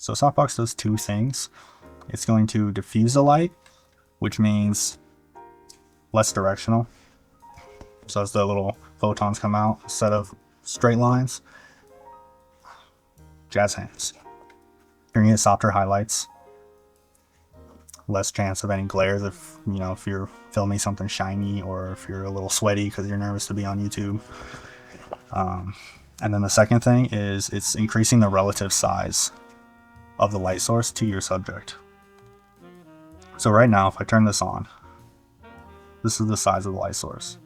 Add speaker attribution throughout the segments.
Speaker 1: So softbox does two things. It's going to diffuse the light, which means less directional. So as the little photons come out, instead of straight lines, jazz hands. You're gonna get softer highlights, less chance of any glares if if you're filming something shiny or if you're a little sweaty because you're nervous to be on YouTube. And then the second thing is it's increasing the relative size of the light source to your subject. So right now, if I turn this on, this is the size of the light source.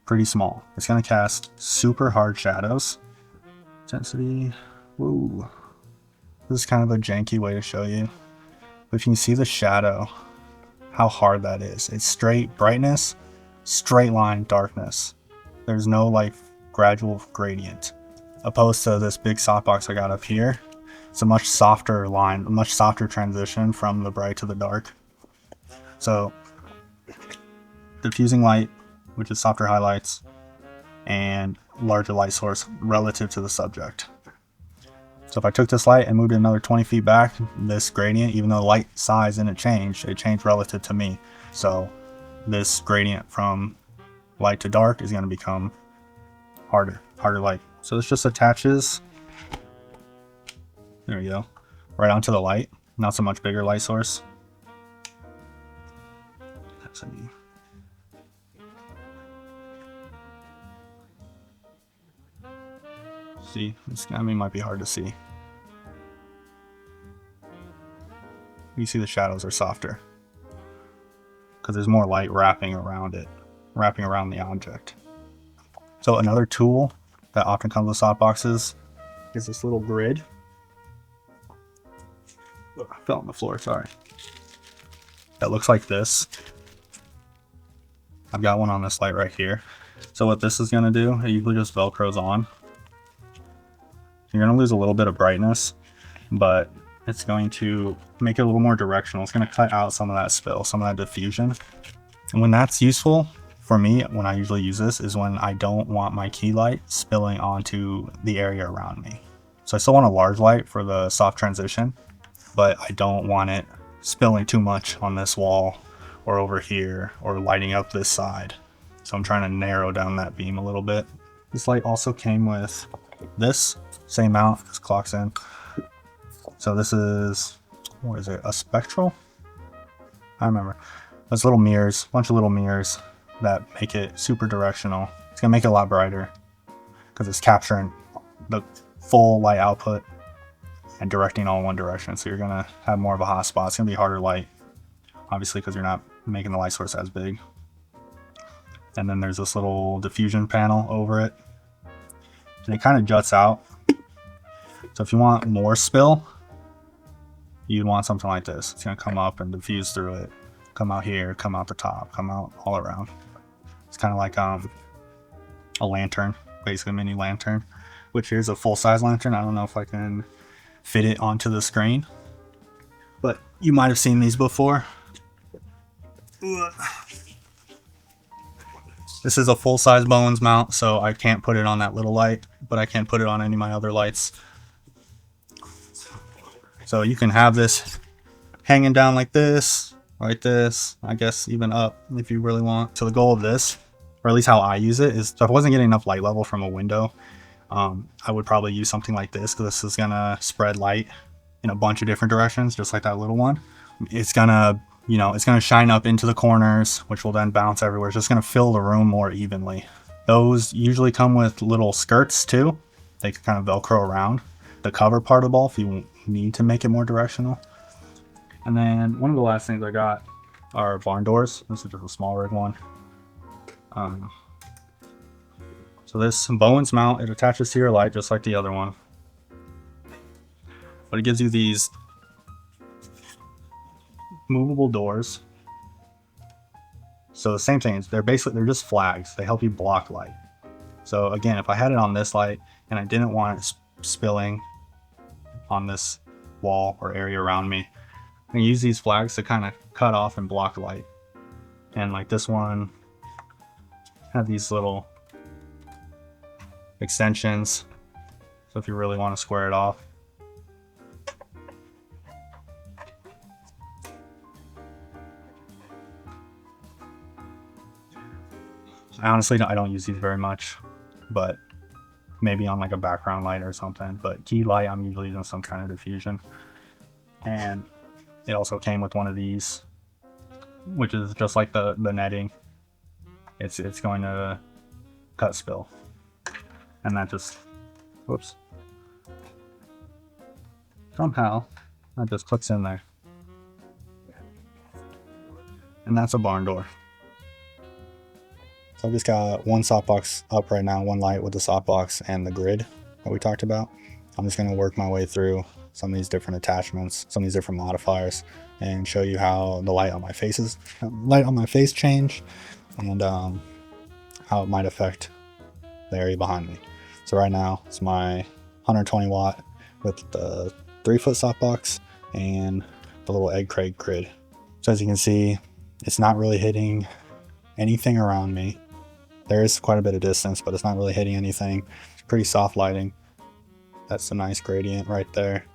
Speaker 1: Pretty small. It's going to cast super hard shadows. Intensity, woo. This is kind of a janky way to show you. But if you can see the shadow, how hard that is. It's straight brightness, straight line darkness. There's no like gradual gradient. Opposed to this big softbox I got up here. It's a much softer line, a much softer transition from the bright to the dark. So diffusing light, which is softer highlights, and larger light source relative to the subject. So if I took this light and moved it another 20 feet back, this gradient, even though the light size didn't change, it changed relative to me. So this gradient from light to dark is going to become harder light. So this just attaches, there we go, right onto the light. Not so much bigger light source. See, this, I mean, might be hard to see. You see the shadows are softer because there's more light wrapping around it, wrapping around the object. So another tool that often comes with softboxes is this little grid. Oh, I fell on the floor, sorry. That looks like this. I've got one on this light right here. So what this is going to do, it usually just velcros on. You're going to lose a little bit of brightness, but it's going to make it a little more directional. It's going to cut out some of that spill, some of that diffusion. And when that's useful for me, when I usually use this, is when I don't want my key light spilling onto the area around me. So I still want a large light for the soft transition, but I don't want it spilling too much on this wall or over here or lighting up this side. So I'm trying to narrow down that beam a little bit. This light also came with this same mount, this clocks in. So this is, what is it, a spectral? I remember. There's little mirrors, bunch of little mirrors that make it super directional. It's gonna make it a lot brighter because it's capturing the full light output and directing all in one direction. So you're gonna have more of a hot spot. It's gonna be harder light, obviously, because you're not making the light source as big. And then there's this little diffusion panel over it. And it kind of juts out. So if you want more spill, you'd want something like this. It's gonna come up and diffuse through it. Come out here, come out the top, come out all around. It's kind of like a lantern, basically a mini lantern, which here's a full-size lantern. I don't know if I can fit it onto the screen, but you might have seen these before. This is a full-size Bowens mount, so I can't put it on that little light, but I can put it on any of my other lights. So you can have this hanging down like this, like this, I guess even up if you really want. So the goal of this, or at least how I use it, is if I wasn't getting enough light level from a window, I would probably use something like this, because this is gonna spread light in a bunch of different directions, just like that little one. It's gonna, it's gonna shine up into the corners, which will then bounce everywhere. It's just gonna fill the room more evenly. Those usually come with little skirts too. They can kind of Velcro around the cover part of the ball if you need to make it more directional. And then one of the last things I got are barn doors. This is just a small rig one. So this Bowens mount, it attaches to your light just like the other one, but it gives you these movable doors. So the same thing is they're just flags. They help you block light. So again, if I had it on this light and I didn't want it spilling on this wall or area around me, I can use these flags to kind of cut off and block light. And like this one have these little extensions, so if you really want to square it off, I don't use these very much, but maybe on like a background light or something. But key light, I'm usually using some kind of diffusion. And it also came with one of these, which is just like the netting. It's going to cut spill, and that just, whoops, somehow that just clicks in there, and that's a barn door. So I've just got one softbox up right now, one light with the softbox and the grid that we talked about. I'm just going to work my way through some of these different attachments, some of these different modifiers, and show you how the light on my face change, and how it might affect the area behind me. So right now it's my 120 watt with the 3-foot softbox and the little egg crate grid. So as you can see, it's not really hitting anything around me. There is quite a bit of distance, but it's not really hitting anything. It's pretty soft lighting. That's a nice gradient right there.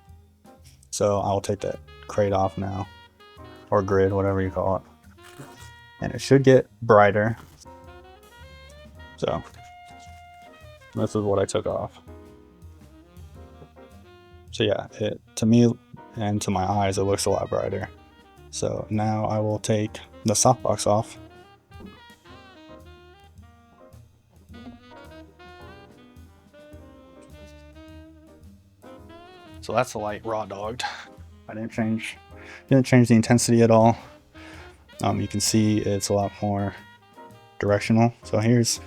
Speaker 1: So I'll take that crate off now, or grid, whatever you call it. And it should get brighter. So this is what I took off. So yeah, to me and to my eyes, it looks a lot brighter. So now I will take the softbox off. So that's the light raw dogged. I didn't change the intensity at all. You can see it's a lot more directional. So here's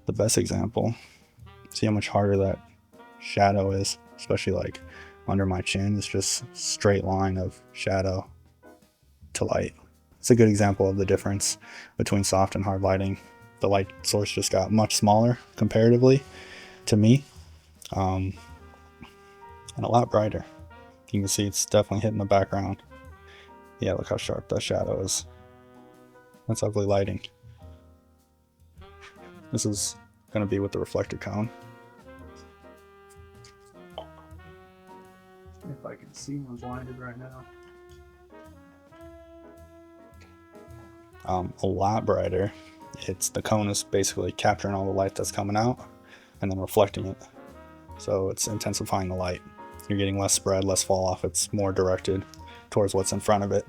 Speaker 1: the best example. See how much harder that shadow is, especially like under my chin. It's just straight line of shadow to light. It's a good example of the difference between soft and hard lighting. The light source just got much smaller comparatively to me, and a lot brighter. You can see it's definitely hitting the background. Yeah, look how sharp that shadow is. That's ugly lighting. This is going to be with the reflector cone. If I can see, I'm blinded right now. A lot brighter. The cone is basically capturing all the light that's coming out and then reflecting it. So it's intensifying the light. You're getting less spread, less fall off. It's more directed towards what's in front of it.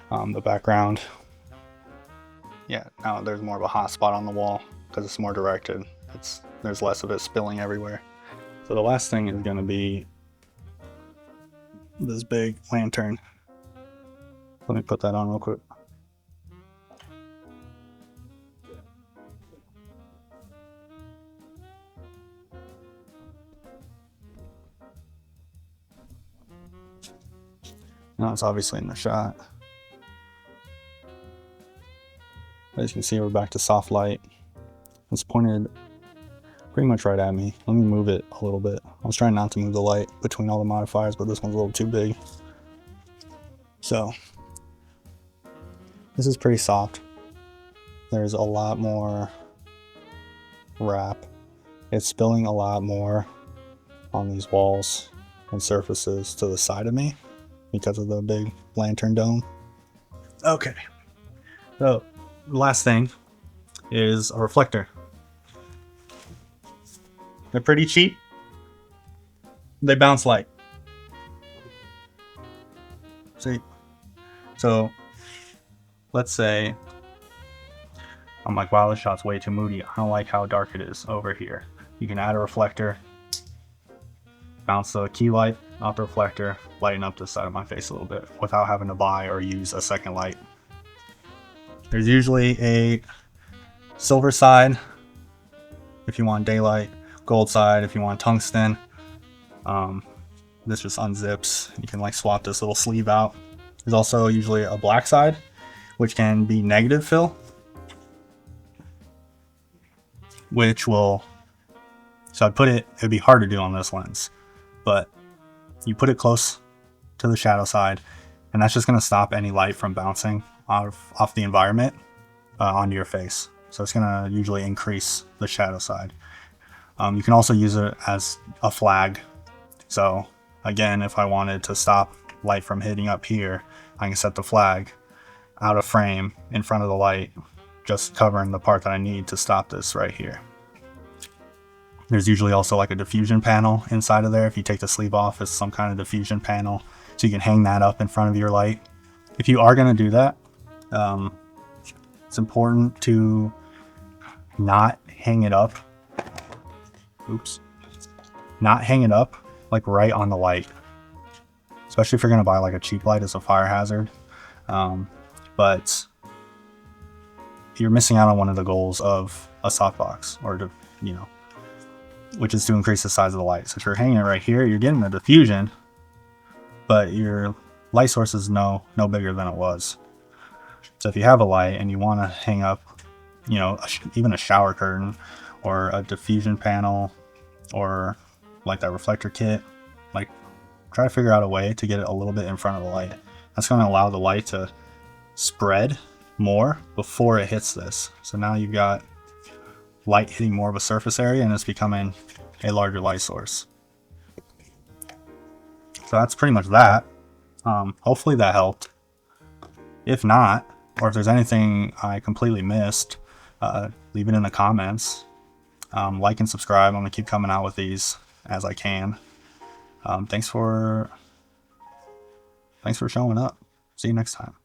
Speaker 1: The background, yeah, now there's more of a hot spot on the wall because it's more directed. There's less of it spilling everywhere. So the last thing is going to be this big lantern. Let me put that on real quick. Now it's obviously in the shot. As you can see, we're back to soft light. It's pointed pretty much right at me. Let me move it a little bit. I was trying not to move the light between all the modifiers, but this one's a little too big. So this is pretty soft. There's a lot more wrap. It's spilling a lot more on these walls and surfaces to the side of me because of the big lantern dome. Okay, so the last thing is a reflector. They're pretty cheap. They bounce light. See? So let's say I'm like, wow, this shot's way too moody. I don't like how dark it is over here. You can add a reflector, bounce the key light off the reflector, lighten up the side of my face a little bit without having to buy or use a second light. There's usually a silver side if you want daylight, gold side if you want tungsten. This just unzips. You can like swap this little sleeve out. There's also usually a black side, which can be negative fill, which will, so it'd be hard to do on this lens, but you put it close to the shadow side, and that's just going to stop any light from bouncing off the environment onto your face. So it's going to usually increase the shadow side. You can also use it as a flag. So again, if I wanted to stop light from hitting up here, I can set the flag out of frame in front of the light, just covering the part that I need to stop this right here. There's usually also like a diffusion panel inside of there. If you take the sleeve off, it's some kind of diffusion panel, so you can hang that up in front of your light. If you are going to do that, it's important to not hang it up. Not hang it up like right on the light, especially if you're going to buy like a cheap light as a fire hazard. But you're missing out on one of the goals of a softbox, or to, you know, which is to increase the size of the light. So if you're hanging it right here, you're getting the diffusion, but your light source is no bigger than it was. So if you have a light and you want to hang up, you know, even a shower curtain or a diffusion panel or like that reflector kit, like try to figure out a way to get it a little bit in front of the light. That's going to allow the light to spread more before it hits this. So now you've got light hitting more of a surface area and it's becoming a larger light source. So that's pretty much that. Hopefully that helped. If not, or if there's anything I completely missed, leave it in the comments. Like and subscribe. I'm gonna keep coming out with these as I can. Thanks for showing up. See you next time.